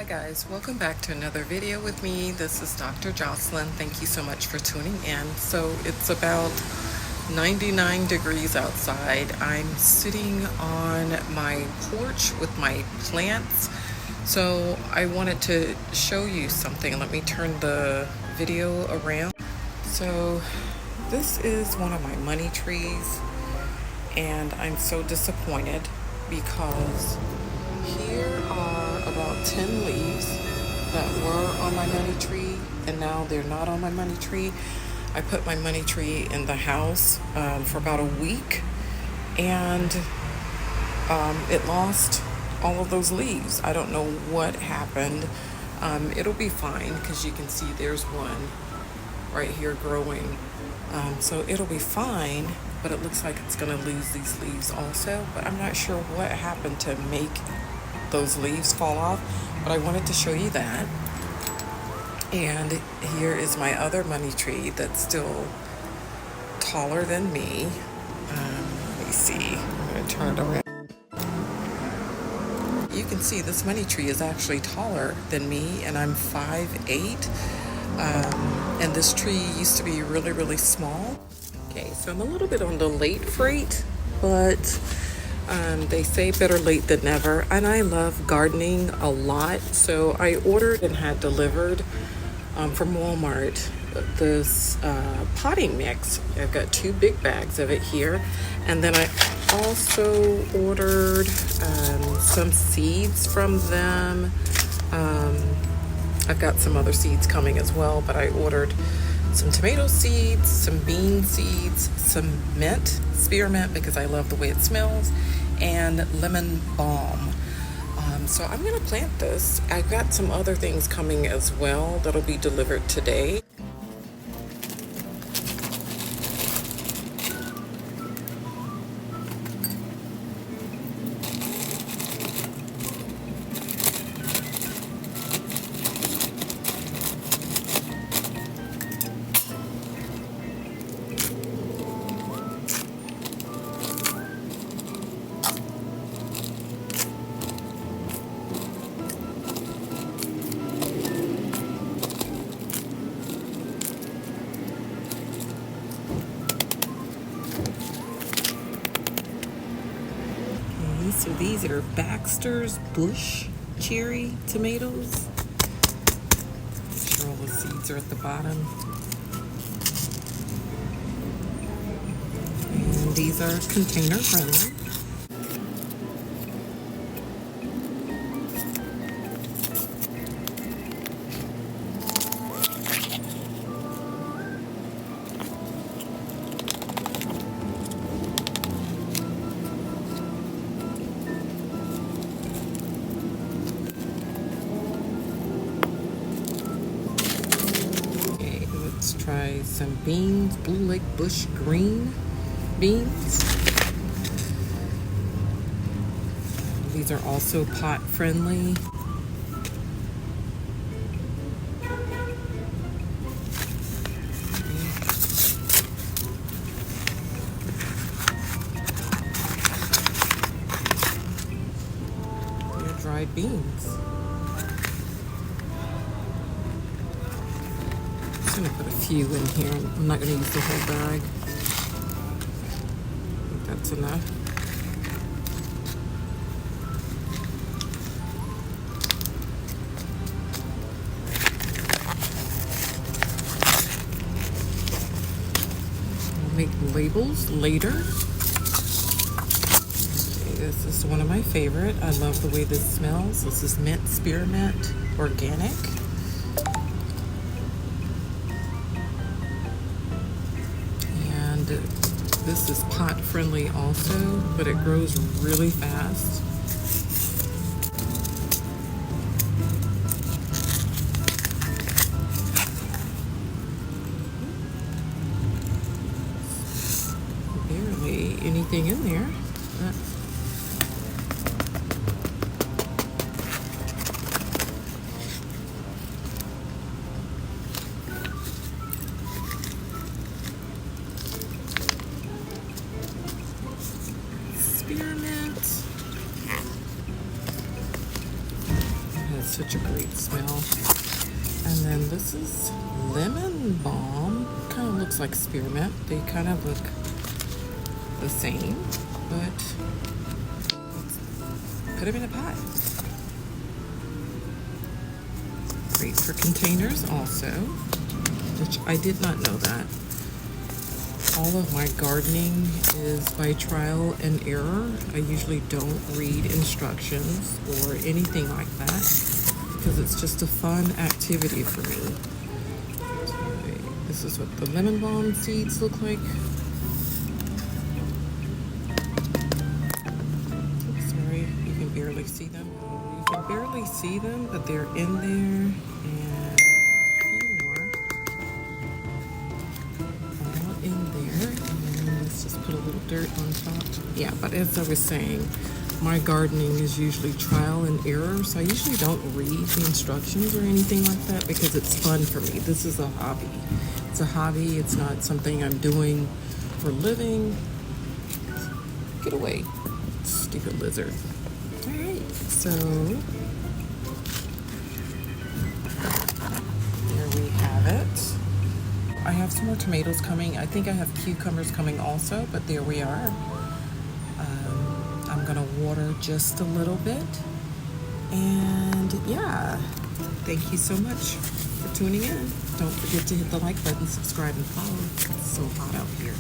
Guys, welcome back to another video with me. This is Dr. Jocelyn. Thank you so much for tuning in. So it's about 99 degrees outside. I'm sitting on my porch with my plants. So I wanted to show you something. Let me turn the video around. So this is one of my money trees, and I'm so disappointed because here are about 10 leaves that were on my money tree, and now they're not on my money tree. I put my money tree in the house for about a week, and it lost all of those leaves. I don't know what happened. It'll be fine because you can see there's one right here growing. So it'll be fine, but it looks like it's going to lose these leaves also. But I'm not sure what happened to make those leaves fall off, but I wanted to show you that. And here is my other money tree that's still taller than me. Let me see. I'm going to turn it around. You can see this money tree is actually taller than me, and I'm 5'8". And this tree used to be really, really small. Okay, so I'm a little bit on the late freight, but they say better late than never. And I love gardening a lot, so I ordered and had delivered from Walmart this potting mix. I've got 2 big bags of it here, and then I also ordered some seeds from them. I've got some other seeds coming as well, but I ordered some tomato seeds, some bean seeds, some mint, spearmint, because I love the way it smells, and lemon balm. So I'm gonna plant this. I've got some other things coming as well that'll be delivered today. So these are Baxter's Bush cherry tomatoes. I'm sure all the seeds are at the bottom. And these are container friendly. Let's try some beans, Blue Lake Bush green beans. These are also pot friendly. They're dried beans. I'm going to put a few in here. I'm not going to use the whole bag. I think that's enough. I'll make labels later. Okay, this is one of my favorite. I love the way this smells. This is mint spearmint organic. This is pot friendly also, but it grows really fast. Barely anything in there. Spearmint. such a great smell. And then this is lemon balm. Kind of looks like spearmint. They kind of look the same, but let's put them in a pot. Great for containers also, which I did not know that. All of my gardening is by trial and error. I usually don't read instructions or anything like that because it's just a fun activity for me. This is what the lemon balm seeds look like. Sorry, you can barely see them. You can barely see them, but they're in there. And a few more. All in there. And let's just put a little dirt on top. Yeah, but as I was saying, my gardening is usually trial and error, so I usually don't read the instructions or anything like that because it's fun for me. This is a hobby. It's a hobby. It's not something I'm doing for a living. Get away, stupid lizard. All right, so there we have it. I have some more tomatoes coming. I think I have cucumbers coming also, but there we are. I'm gonna water just a little bit. And yeah, thank you so much for tuning in. Don't forget to hit the like button, subscribe, and follow. It's so hot out here.